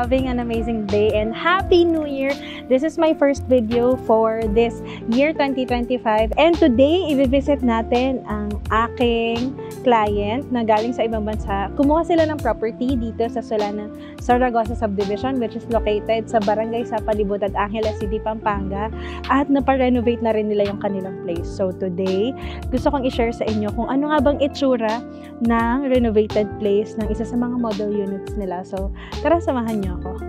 having an amazing day and Happy New Year! This is my first video for this year 2025 and today, i-visit natin ang aking client na galing sa ibang bansa. Kumuha sila ng property dito sa Solana, Zaragoza Subdivision which is located sa Barangay Sapalibotad, Angeles City, Pampanga at naparenovate na rin nila yung kanilang place. So today, gusto kong i-share sa inyo kung ano nga bang itsura ng renovated place ng isa sa mga model units nila. So tara, samahan niyo ako.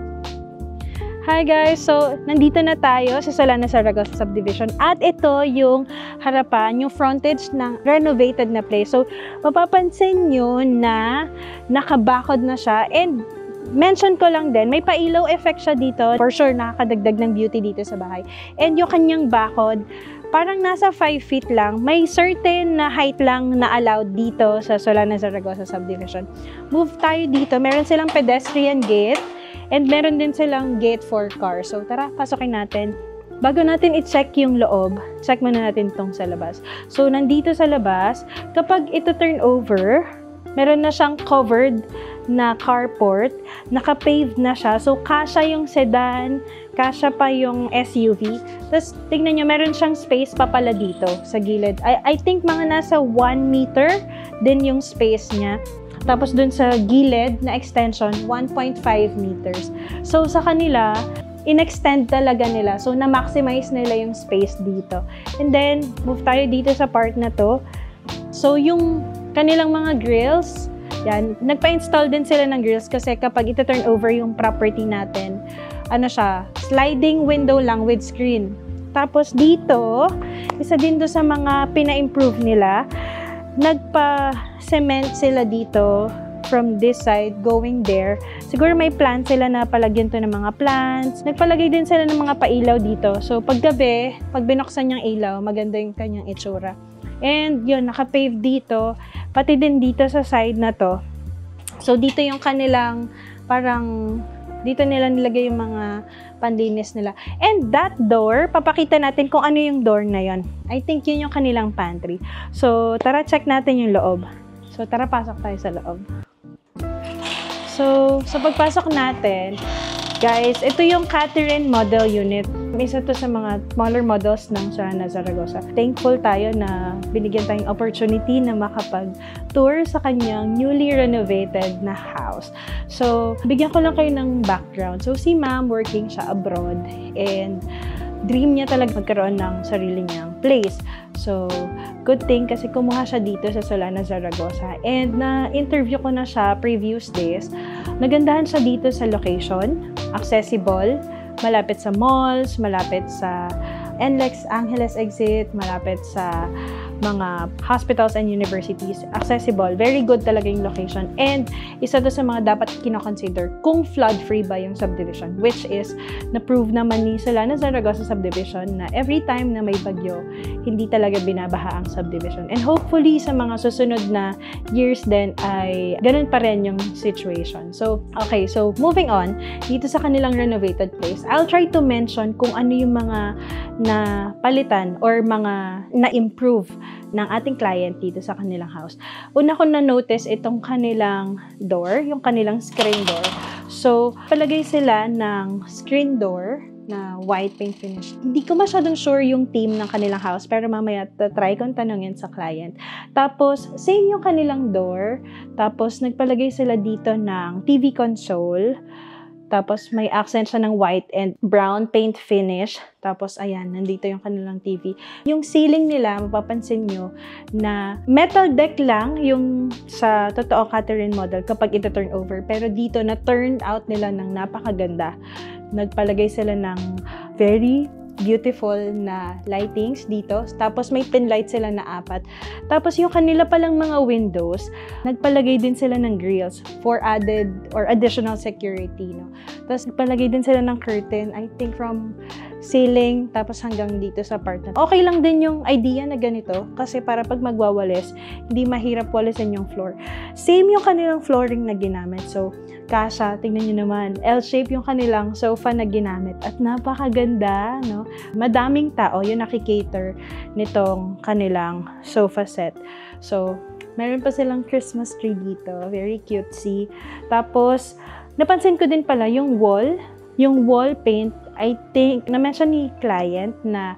Hi guys! So, nandito na tayo sa Solana Zaragoza Subdivision at ito yung harapan, yung frontage ng renovated na place. So, mapapansin nyo na nakabakod na siya and mention ko lang din, may pa-ilaw effect siya dito. For sure, nakakadagdag ng beauty dito sa bahay. And yung kanyang bakod, parang nasa 5 feet lang. May certain na height lang na allowed dito sa Solana Zaragoza Subdivision. Move tayo dito. Meron silang pedestrian gate. And meron din silang gate for cars. So, tara, pasokin natin. Bago natin i-check yung loob, check muna natin itong sa labas. So, nandito sa labas, kapag ito turn over, meron na siyang covered na carport. Naka-paved na siya. So, kasya yung sedan, kasya pa yung SUV. Tapos, tignan nyo, meron siyang space pa pala dito sa gilid. I think mga nasa 1 meter din yung space niya. Tapos dun sa gilid na extension, 1.5 meters. So sa kanila, in-extend talaga nila. So na-maximize nila yung space dito. And then, move tayo dito sa part na to. So yung kanilang mga grills, yan, nagpa-install din sila ng grills kasi kapag ito-turn over yung property natin, ano siya, sliding window lang with screen. Tapos dito, isa din do sa mga pina-improve nila, nagpa-cement sila dito from this side going there. Siguro may plan sila na palagyan to ng mga plants. Nagpalagay din sila ng mga pailaw dito. So paggabi, pag binuksan yung ilaw, maganda yung kanyang itsura. And yun, naka-pave dito, pati din dito sa side na to. So dito yung kanilang parang dito nila nilagay yung mga panlinis nila. And that door, papakita natin kung ano yung door na yon. I think yun yung kanilang pantry. So, tara check natin yung loob. So, tara pasok tayo sa loob. So, sa pagpasok natin, guys, ito yung Catherine model unit. Isa to sa mga smaller models ng Solana Zaragoza. Thankful tayo na binigyan tayong opportunity na makapag-tour sa kanyang newly renovated na house. So, bigyan ko lang kayo ng background. So, si ma'am working siya abroad and dream niya talaga magkaroon ng sarili niyang place. So, good thing kasi kumuha siya dito sa Solana Zaragoza. And na-interview ko na siya previous days. Nagandahan siya dito sa location, accessible, malapit sa malls, malapit sa NLEX Angeles exit, malapit sa mga hospitals and universities, accessible. Very good talaga yung location. And isa to sa mga dapat kinoconsider kung flood-free ba yung subdivision, which is na-prove naman ni Solana Zaragoza Subdivision na every time na may bagyo, hindi talaga binabaha ang subdivision. And hopefully sa mga susunod na years din ay ganun pa rin yung situation. So, okay. So, moving on, dito sa kanilang renovated place, I'll try to mention kung ano yung mga na palitan or mga na-improve ng ating client dito sa kanilang house. Una ko na-notice itong kanilang door, yung kanilang screen door. So, palagay sila ng screen door na white paint finish. Hindi ko masyadong sure yung theme ng kanilang house, pero mamaya try kong tanungin sa client. Tapos, same yung kanilang door. Tapos, nagpalagay sila dito ng TV console. Tapos, may accent siya ng white and brown paint finish. Tapos, ayan, nandito yung kanilang TV. Yung ceiling nila, mapapansin nyo na metal deck lang yung sa totoong Catherine model kapag ito turn over. Pero dito, na-turn out nila ng napakaganda. Nagpalagay sila ng very beautiful na lightings dito. Tapos may pin light sila na 4. Tapos yung kanila palang mga windows, nagpalagay din sila ng grills for added or additional security, no? Tapos nagpalagay din sila ng curtain, I think from ceiling tapos hanggang dito sa part na. Okay lang din yung idea na ganito kasi para pag magwawalis, hindi mahirap walisin yung floor. Same yung kanilang flooring na ginamit. So, kasha, tingnan nyo naman, L-shape yung kanilang sofa na ginamit at napakaganda, no? Madaming tao yung nakikater nitong kanilang sofa set. So, meron pa silang Christmas tree dito, very cutesy. Tapos, Napansin ko din pala yung wall paint, I think, na-mention ni client na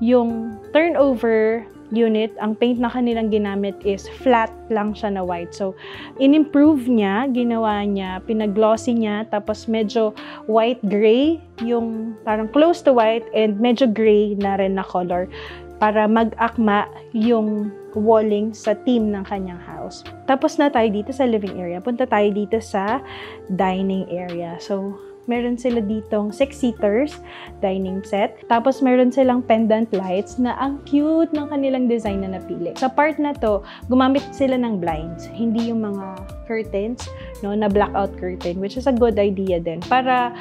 yung turnover unit, ang paint na kanilang ginamit is flat lang siya na white. So, in-improve niya, ginawa niya, pinag-glossy niya, tapos medyo white-gray, yung parang close to white, and medyo gray na rin na color para mag-akma yung walling sa theme ng kanyang house. Tapos na tayo dito sa living area. Punta tayo dito sa dining area. So, meron sila ditong 6-seaters dining set. Tapos meron silang pendant lights na ang cute ng kanilang design na napili. Sa part na to, gumamit sila ng blinds, hindi yung mga curtains, no, na blackout curtain, which is a good idea din para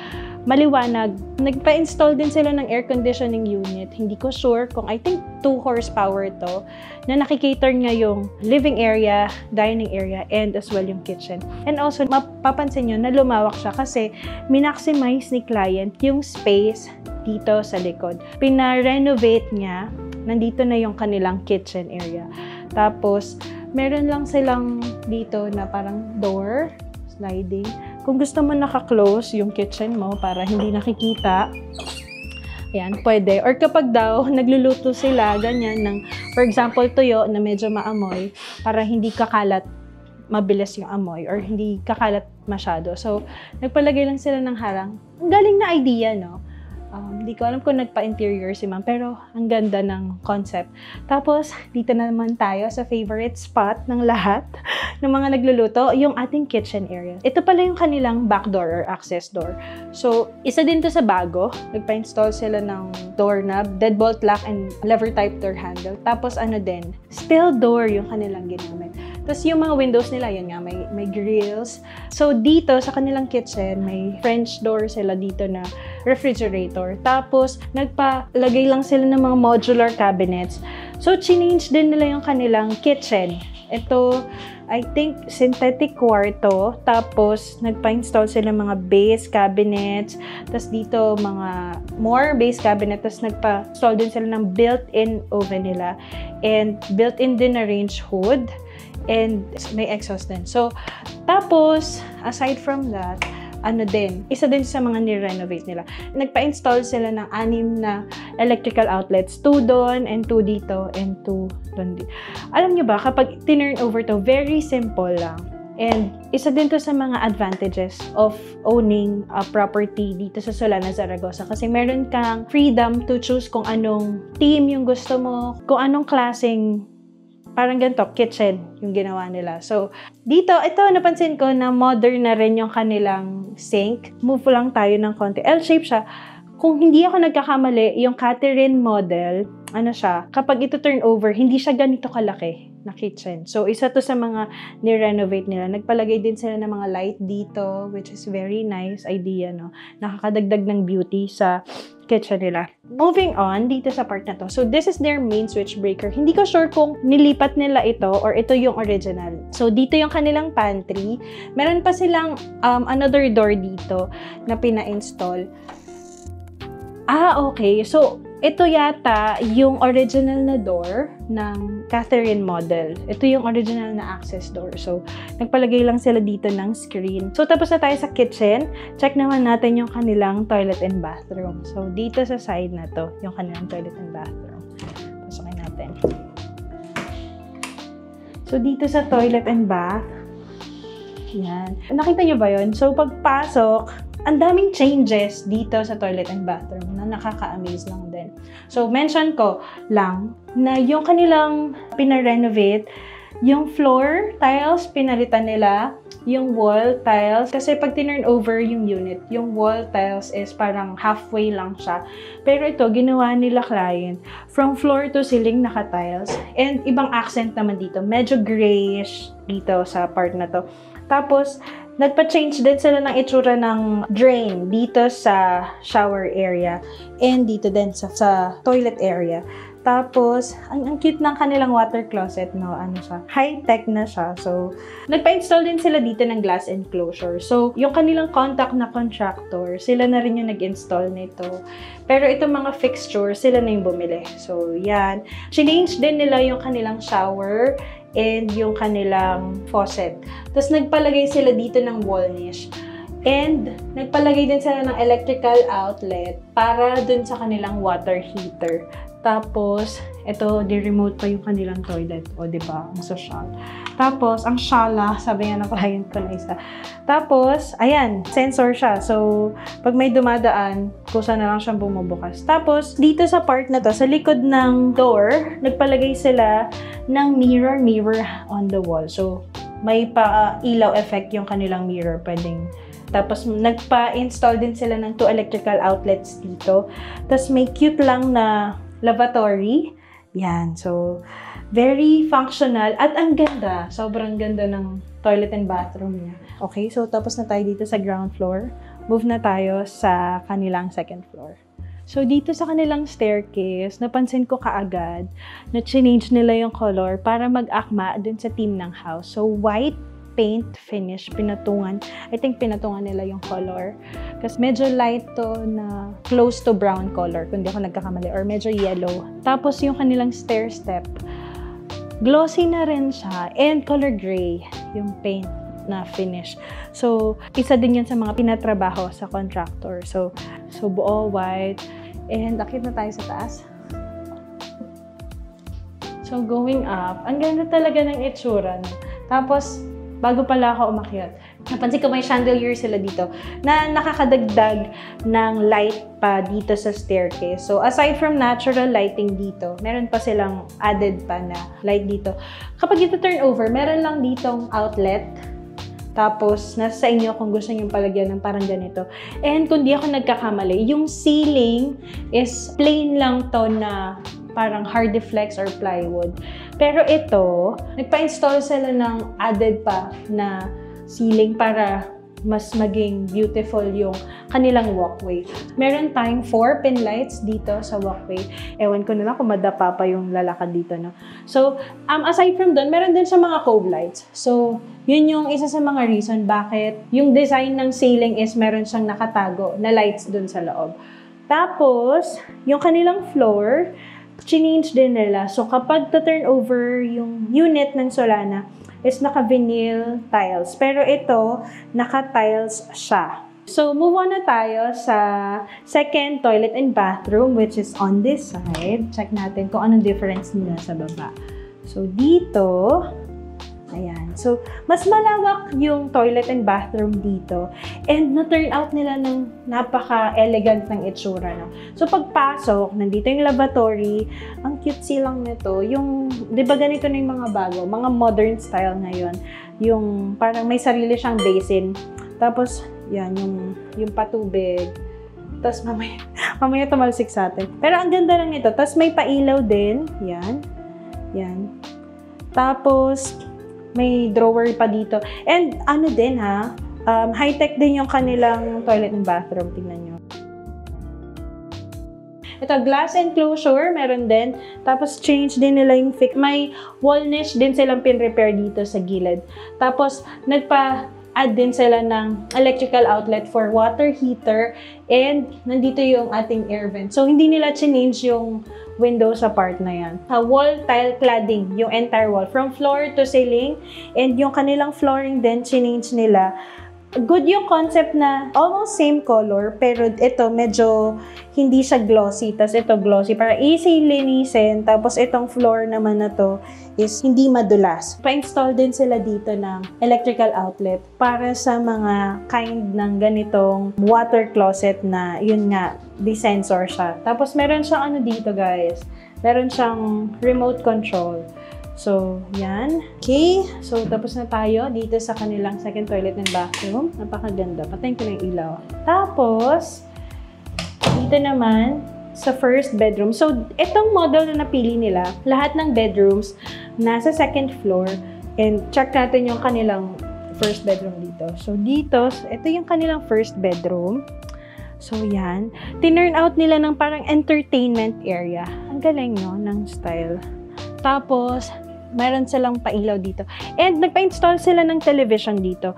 maliwanag. Nagpa-install din sila ng air conditioning unit. Hindi ko sure kung, I think 2 horsepower to, na nakikater niya yung living area, dining area, and as well yung kitchen. And also, mapapansin nyo na lumawak siya kasi minaximize ni client yung space dito sa likod. Pina-renovate niya, nandito na yung kanilang kitchen area. Tapos, meron lang silang dito na parang door, sliding. Kung gusto mo naka-close yung kitchen mo para hindi nakikita, yan, pwede. Or kapag daw nagluluto sila, ganyan, ng, for example, tuyo na medyo maamoy, para hindi kakalat mabilis yung amoy or hindi kakalat masyado. So, nagpalagay lang sila ng harang. Ang galing na idea, no? Hindi ko alam kung nagpa-interior si ma'am, pero ang ganda ng concept. Tapos, dito na naman tayo sa favorite spot ng lahat ng mga nagluluto, yung ating kitchen area. Ito pala yung kanilang back door or access door. So, isa din to sa bago. Nagpa-install sila ng doorknob, deadbolt lock, and lever type door handle. Tapos, ano din, steel door yung kanilang ginamit. Tapos, yung mga windows nila, yun nga, may grills. So, dito sa kanilang kitchen, may French door sila dito na refrigerator. Tapos, nagpalagay lang sila ng mga modular cabinets. So, change din nila yung kanilang kitchen. Ito, I think, synthetic kwarto. Tapos, nagpa-install sila ng mga base cabinets. Tapos, dito, mga more base cabinet. Tapos, nagpa-install din sila ng built-in oven nila. And built-in din na range hood. And may exhaust din. So, tapos, aside from that, ano din, isa din sa mga ni-renovate nila. Nagpa-install sila ng 6 na electrical outlets. 2 doon, and 2 dito, and 2 doon dito. Alam nyo ba, kapag tinurn over to, very simple lang. And isa din to sa mga advantages of owning a property dito sa Solana, Zaragoza. Kasi meron kang freedom to choose kung anong theme yung gusto mo, kung anong klaseng parang ganito, kitchen yung ginawa nila. So, dito, ito, napansin ko na modern na rin yung kanilang sink. Move lang tayo ng konti. L-shape siya. Kung hindi ako nagkakamali, yung Catherine model, ano siya, kapag ito turn over, hindi siya ganito kalaki na kitchen. So, isa to sa mga ni-renovate nila. Nagpalagay din sila ng mga light dito, which is very nice idea, no? Nakakadagdag ng beauty sa kitchen nila. Moving on, dito sa part na to. So, this is their main switch breaker. Hindi ko sure kung nilipat nila ito or ito yung original. So, dito yung kanilang pantry. Meron pa silang another door dito na pina-install. Okay. So, ito yata yung original na door ng Catherine model. Ito yung original na access door. So, nagpalagay lang sila dito ng screen. So, tapos na tayo sa kitchen. Check naman natin yung kanilang toilet and bathroom. So, dito sa side na to, yung kanilang toilet and bathroom. Pasokin natin. So, dito sa toilet and bath, yan. Nakita nyo ba yun? So, pagpasok, ang daming changes dito sa toilet and bathroom na nakaka-amaze lang din. So, mention ko lang na yung kanilang pina-renovate, yung floor tiles, pinalitan nila, yung wall tiles. Kasi pag tinurn over yung unit, yung wall tiles is parang halfway lang siya. Pero ito, ginawa nila client, from floor to ceiling naka-tiles. And ibang accent naman dito, medyo grayish dito sa part na to. Tapos, nagpa-change din sila ng itsura ng drain dito sa shower area and dito din sa toilet area. Tapos, ang cute ng kanilang water closet, no? Ano siya? High-tech na siya. So, nagpa-install din sila dito ng glass enclosure. So, yung kanilang contact na contractor, sila na rin yung nag-install nito. Pero itong mga fixture, sila na yung bumili. So, yan. Change din nila yung kanilang shower and yung kanilang faucet. Tapos, nagpalagay sila dito ng wall niche. And nagpalagay din sila ng electrical outlet para dun sa kanilang water heater. Tapos, ito, di-remote pa yung kanilang toilet. O, diba? Ang social. Tapos, ang shala, sabi nga ng client ko na isa. Tapos, ayan, sensor siya. So, pag may dumadaan, kusa na lang siyang bumubukas. Tapos, dito sa part na to, sa likod ng door, nagpalagay sila ng mirror on the wall. So, may pa-ilaw effect yung kanilang mirror. Pwedeng. Tapos, nagpa-install din sila ng 2 electrical outlets dito. Tapos, may cute lang na lavatory. Yan. So, very functional. At ang ganda. Sobrang ganda ng toilet and bathroom niya. Okay, so tapos na tayo dito sa ground floor. Move na tayo sa kanilang second floor. So, dito sa kanilang staircase, napansin ko kaagad na change nila yung color para mag-akma dun sa theme ng house. So, white paint finish, pinatungan. I think pinatungan nila yung color. Kasi medyo light to na close to brown color, kung di ako nagkakamali, or medyo yellow. Tapos yung kanilang stair step, glossy na rin siya, and color gray yung paint na finish. So, isa din yan sa mga pinatrabaho sa contractor. So buo white. And akit na tayo sa taas. So, going up, ang ganda talaga ng itsura. Tapos, bago pala ako umakyat, napansin ko may chandelier sila dito na nakakadagdag ng light pa dito sa staircase. So, aside from natural lighting dito, meron pa silang added pa na light dito. Kapag ito turn over, meron lang ditong outlet. Tapos, nasa sa inyo kung gusto nyo palagyan ng parang ganito. And kung di ako nagkakamali, yung ceiling is plain lang to na parang hardiflex or plywood. Pero ito, nagpa-install sila ng added pa na ceiling para mas maging beautiful yung kanilang walkway. Meron tayong 4 pin lights dito sa walkway. Ewan ko na lang kung madapa pa yung lalakad dito, no? So, aside from doon, meron din sa mga cove lights. So, yun yung isa sa mga reason bakit yung design ng ceiling is meron siyang nakatago na lights dun sa loob. Tapos, yung kanilang floor, change din nila. So, kapag turn over yung unit ng Solana, is naka-vinyl tiles. Pero ito, naka-tiles siya. So, move on na tayo sa second toilet and bathroom, which is on this side. Check natin kung anong difference nila sa baba. So, dito, ayan. So, mas malawak yung toilet and bathroom dito. And na-turn out nila ng napaka-elegant ng itsura. No? So, pagpasok, nandito yung lavatory. Ang cutesy lang nito. Yung, di ba ganito na yung mga bago? Mga modern style ngayon. Yung parang may sarili siyang basin. Tapos, yan, yung patubig. Tapos, mamaya tumalsik sa atin. Pero ang ganda lang nito. Tapos, may pailaw din. Yan. Yan. Tapos, may drawer pa dito. And ano din ha, high-tech din yung kanilang toilet and bathroom. Tingnan nyo. Ito, glass enclosure, meron din. Tapos, change din nila yung fix. May wall niche din silang pin-repair dito sa gilid. Tapos, nagpa-add din sila ng electrical outlet for water heater. And, nandito yung ating air vent. So, hindi nila change yung window sa part na yan. Wall tile cladding, yung entire wall. From floor to ceiling. And yung kanilang flooring din, change nila. Good yung concept na almost same color, pero ito medyo hindi siya glossy. Tapos ito glossy, para easy linisin. Tapos itong floor naman na to is hindi madulas. Pa-install din sila dito ng electrical outlet para sa mga kind ng ganitong water closet na yun nga, di-sensor siya. Tapos meron siyang ano dito guys, meron siyang remote control. So, yan. Okay. So, tapos na tayo dito sa kanilang second toilet and bathroom. Napakaganda. Patayin ko na yung ilaw. Tapos, dito naman sa first bedroom. So, itong model na napili nila, lahat ng bedrooms nasa second floor. And check natin yung kanilang first bedroom dito. So, dito, ito yung kanilang first bedroom. So, yan. Tinurn out nila ng parang entertainment area. Ang galing, no? Ng style. Tapos, meron silang pailaw dito. And nagpa-install sila ng television dito.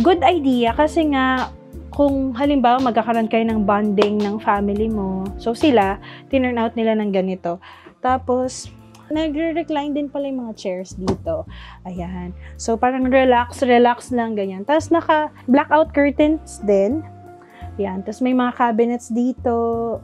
Good idea kasi nga, kung halimbawa magkakaroon kayo ng bonding ng family mo, so sila, tinurn out nila ng ganito. Tapos, Nagre-recline din pala yung mga chairs dito. Ayan. So, parang relax lang, ganyan. Tapos, naka-blackout curtains din. Ayan. Tapos, may mga cabinets dito,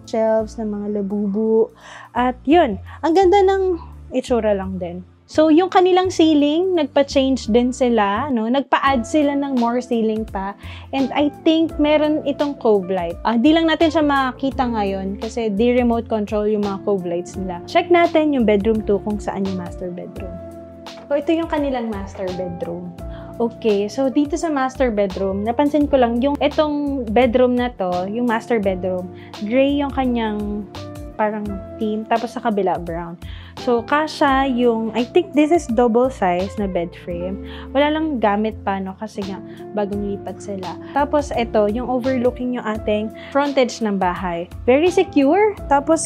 shelves ng mga labubu. At yun, ang ganda ng itsura lang din. So, yung kanilang ceiling, nagpa-change din sila, no? Nagpa-add sila ng more ceiling pa. And I think meron itong cove light. Di lang natin siya makita ngayon kasi di remote control yung mga cove lights nila. Check natin yung bedroom 2 kung saan yung master bedroom. So, ito yung kanilang master bedroom. Okay, so dito sa master bedroom, napansin ko lang yung itong bedroom na to, yung master bedroom, gray yung kanyang parang theme, tapos sa kabila brown. So, kasha yung, I think this is double size na bed frame. Wala lang gamit pa, no? Kasi nga, bagong lipat sila. Tapos, ito, yung overlooking yung ating frontage ng bahay. Very secure. Tapos,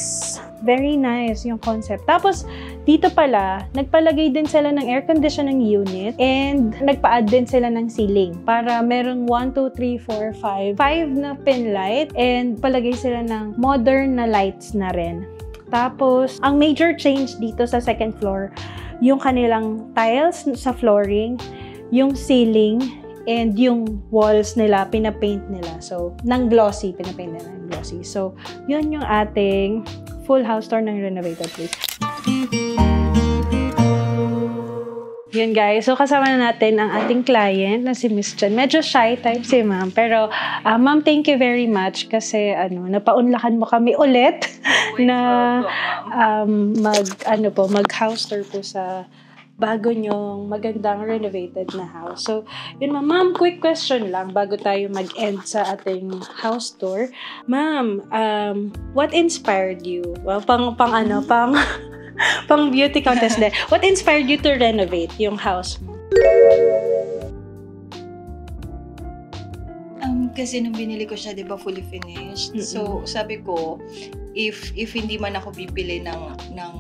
very nice yung concept. Tapos, dito pala, nagpalagay din sila ng air conditioning unit and nagpa-add din sila ng ceiling para merong 1, 2, 3, 4, 5 na pin light and palagay sila ng modern na lights na rin. Tapos, ang major change dito sa second floor, yung kanilang tiles sa flooring, yung ceiling, and yung walls nila, pinapaint nila. So, pinapaint nila ng glossy. So, yun yung ating full house tour ng renovated place. Yun guys, so kasama na natin ang ating client na si Miss Chen. Medyo shy type si ma'am, pero ma'am, thank you very much kasi napaunlakan mo kami ulit na mag-house tour po sa bago nyong magandang renovated na house. So, yun ma'am, quick question lang bago tayo mag-end sa ating house tour. Ma'am, what inspired you? Well, pang beauty contest din. What inspired you to renovate yung house mo? Kasi nung binili ko siya, 'di ba, fully finished. So, sabi ko, if hindi man ako bibili ng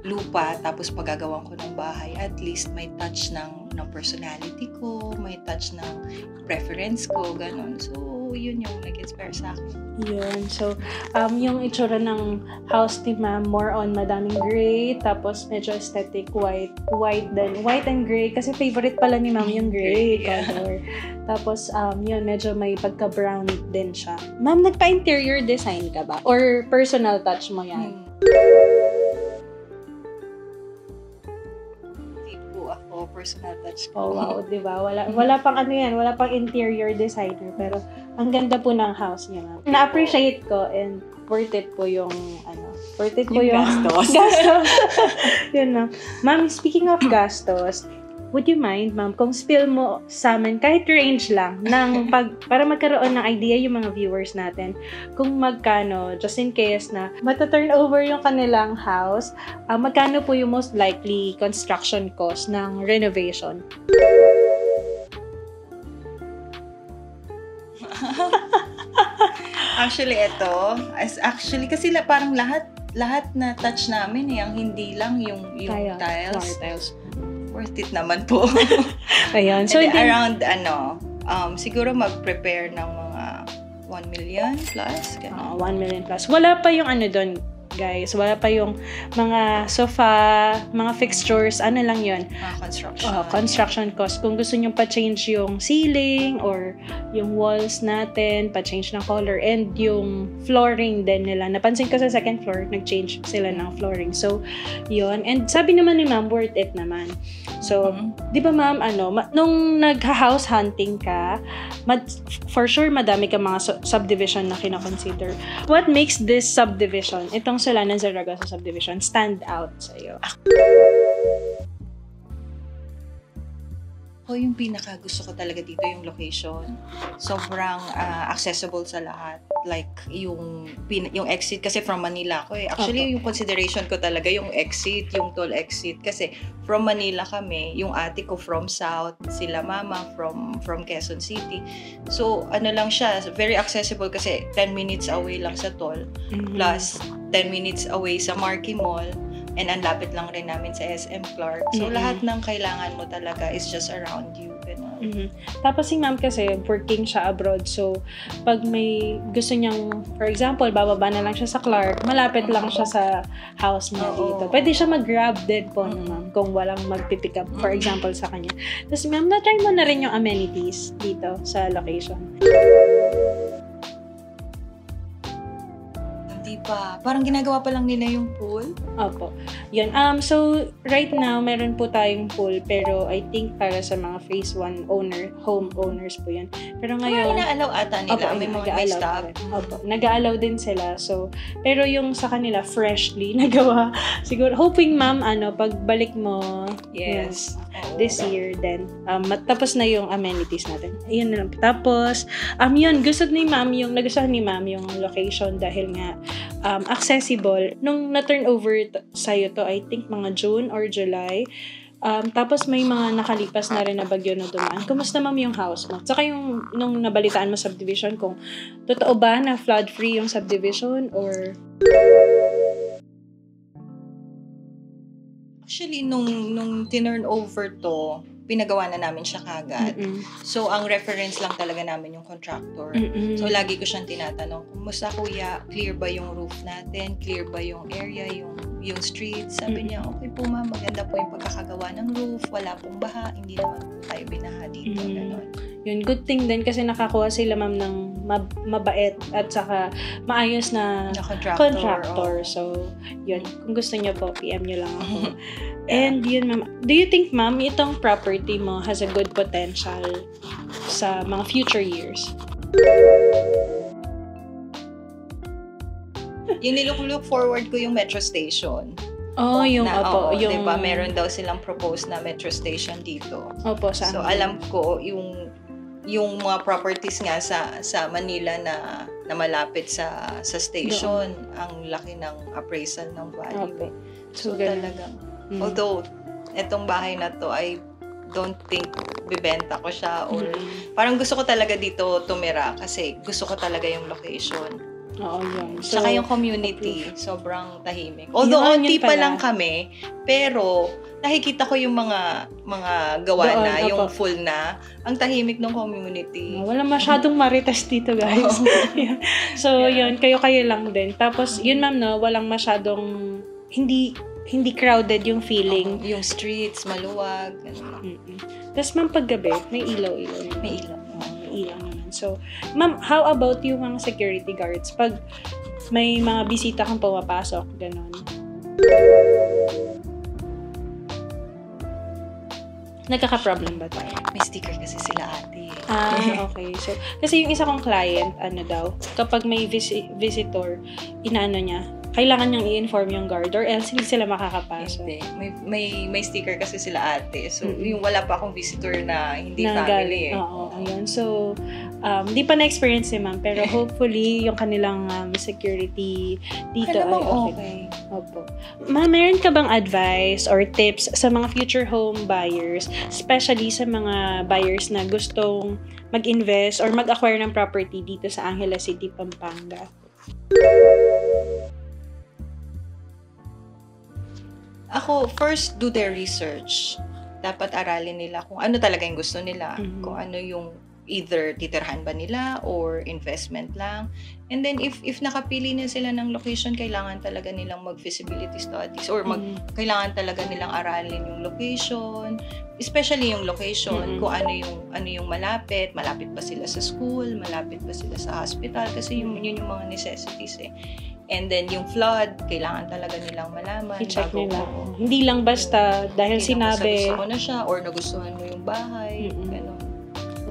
lupa tapos pagagawan ko ng bahay, at least may touch ng personality ko, may touch ng preference ko, ganun. So, yun yung nag-inspire sa akin. Yun. So, yung itsura ng house ni ma'am, more on madaming gray, tapos medyo aesthetic white and gray, kasi favorite pala ni ma'am yung gray color. Tapos, yun, medyo may pagka-brown din siya. Ma'am, nagpa-interior design ka ba? Or personal touch mo yan? Personal touch ko. Oh, wow, di ba? Wala pang wala pang interior designer, pero ang ganda po ng house niya. Na-appreciate ko and worth it po yung gastos. Gastos. Yun na. Ma'am, speaking of gastos, would you mind, ma'am, kung spill mo sa amin, kahit range lang, para magkaroon ng idea yung mga viewers natin, kung magkano, just in case na mata-turn over yung kanilang house, magkano po yung most likely construction cost ng renovation? Actually, kasi parang lahat na touch namin ang hindi lang yung tiles. Worth it naman po. Ayun. So, around, siguro mag-prepare ng mga 1 million plus. 1 million plus. Wala pa yung doon, guys. Wala pa yung mga sofa, mga fixtures, lang yun. Construction cost. Kung gusto nyo pa-change yung ceiling or yung walls natin, pa-change ng color, and yung flooring din nila. Napansin ko sa second floor, nag-change sila ng flooring. So, yun. And sabi naman ni ma'am, worth it naman. So, di ba ma'am, nung nag-house hunting ka, for sure madami ka mga subdivision na kina-consider. What makes this subdivision, itong Solanan Zaragoza subdivision, stand out sa'yo? Yung pinaka gusto ko talaga dito yung location. Sobrang accessible sa lahat. Like yung exit, kasi from Manila ako eh. Actually, yung consideration ko talaga yung exit, yung toll exit, kasi from Manila kami, yung ate ko from South, sila mama from Quezon City. So, lang siya, very accessible kasi 10 minutes away lang sa toll. Plus 10 minutes away sa Marquee Mall. And ang lapit lang rin namin sa SM Clark. So, lahat ng kailangan mo talaga is just around you. Ganun. Tapos si ma'am kasi working siya abroad. So, pag may gusto niyang, for example, bababa na lang siya sa Clark, malapit lang siya sa house niya dito. Pwede siya mag-grab din po na ma'am kung walang mag-pick up, for example, sa kanya. Tapos ma'am, na-try mo na rin yung amenities dito sa location. Hindi pa. Parang ginagawa pa lang nila yung pool. Opo. Yun. So, right now, meron po tayong pool, pero I think para sa mga phase 1 homeowners po yun. Pero ngayon... Ina-allow ata nila. Opo, may mga may staff. Opo. Nag-aalaw din sila. So, pero yung sa kanila, freshly nagawa. Siguro, hoping ma'am, pagbalik mo Yes. this year, then, tapos na yung amenities natin. Ayun na lang. Tapos, yun, nagustuhan ni ma'am yung location dahil nga, accessible. Nung na-turn over sa'yo to, I think mga June or July. Tapos may mga nakalipas na rin na bagyo na dumaan. Kumusta ma'am yung house mo? Saka yung nung nabalitaan mo subdivision, kung totoo ba na flood-free yung subdivision or... Actually, nung tinurn over to, pinagawa na namin siya kagad. So, ang reference lang talaga namin yung contractor. So, lagi ko siyang tinatanong, kumusta kuya? Clear ba yung roof natin? Clear ba yung area, yung street? Sabi niya, okay po ma'am, maganda po yung pagkakagawa ng roof. Wala pong baha. Hindi naman tayo binaha dito. Ganon. Yun, good thing din kasi nakakuha sila ma'am ng mabait at saka maayos na contractor. So, yun. Kung gusto niyo po, PM niyo lang ako. And yun ma'am, do you think ma'am, itong property mo has a good potential sa mga future years? Yung nilook forward ko yung metro station. Oh, yung diba, meron daw silang proposed na metro station dito. Opo, so alam ko yung mga properties nga sa Manila na malapit sa station, ang laki ng appraisal ng value. Okay. So talagang although etong bahay na to, I don't think bibenta ko siya or parang gusto ko talaga dito tumira kasi gusto ko talaga yung location. Oo, yun. So, saka yung community, sobrang tahimik. Although, onti pa lang kami, pero nakikita ko yung mga gawa doon, na, yung full na, ang tahimik ng community. Wala masyadong marites dito, guys. So, yun, kayo lang din. Tapos, yun ma'am, no, walang masyadong, hindi crowded yung feeling. Yung streets, maluwag. Tapos, ma'am, paggabi, may ilaw. May ilaw. May ilaw naman. So, ma'am, how about yung mga security guards? Pag may mga bisita kang pumapasok, gano'n. Nagkaka-problem ba tayo? May sticker kasi sila ate. Okay. So, kasi yung isa kong client, kapag may visitor, inaano niya, kailangan niyang i-inform yung guard or else hindi sila makakapasok. Hindi. May sticker kasi sila ate. So, yung wala pa akong visitor na hindi family eh. Oo, ayun. So, di pa na-experience ni ma'am, pero hopefully, yung kanilang security dito ay okay. Opo. Ma'am, meron ka bang advice or tips sa mga future home buyers, especially sa mga buyers na gustong mag-invest or mag-acquire ng property dito sa Angeles City, Pampanga? Ako, first, do their research. Dapat aralin nila kung ano talaga yung gusto nila. Kung ano yung either titirhan ba nila or investment lang. And then, if nakapili na sila ng location, kailangan talaga nilang mag-feasibility studies or kailangan talaga nilang aralin yung location, especially yung location, kung ano yung malapit ba sila sa school, malapit ba sila sa hospital, kasi yun yung mga necessities eh. And then, yung flood, kailangan talaga nilang malaman. I-check nila. Hindi lang basta dahil sinabi. Gusto ko na siya or nagustuhan mo yung bahay. Gano'n.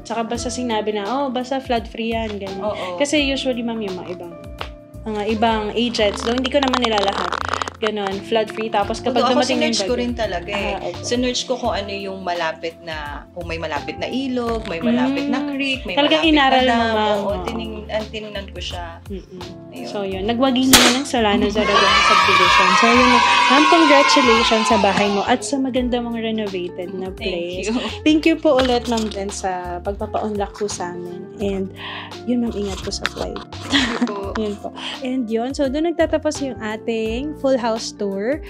At saka basta sinabi na, basta flood-free yan. Gano'n. Kasi usually, ma'am, yung mga ibang agents, though hindi ko naman nila lahat. Ganon, flood-free. Tapos kapag dumating na yung sinerch ko rin talaga eh. Sinerch ko kung ano yung malapit na, kung may malapit na ilog, may malapit na creek, may talagang malapit inaral na mo, ma'am. Oo, tinignan ko siya. So, yun. Nagwagi naman ng Solano Zaragoza Subdivision. So, yun. Ma'am, congratulations sa bahay mo at sa maganda mong renovated na place. Thank you po ulit, ma'am, Jen, sa pagpapa-unlock po sa amin. And, yun, ma'am, ingat po sa flight. Thank you po. Yun po. And yun, so doon nagtatapos yung ating full house tour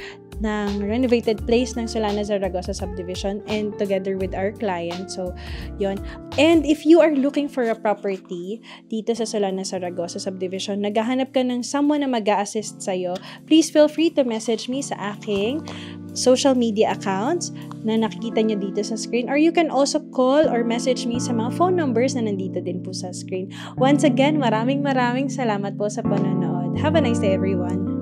ng renovated place ng Solana Zaragoza Subdivision and together with our client. So, yon. And if you are looking for a property dito sa Solana Zaragoza Subdivision, naghahanap ka ng someone na mag-a-assist sa'yo, please feel free to message me sa aking social media accounts na nakikita nyo dito sa screen, or you can also call or message me sa mga phone numbers na nandito din po sa screen. Once again, maraming salamat po sa panonood. Have a nice day, everyone!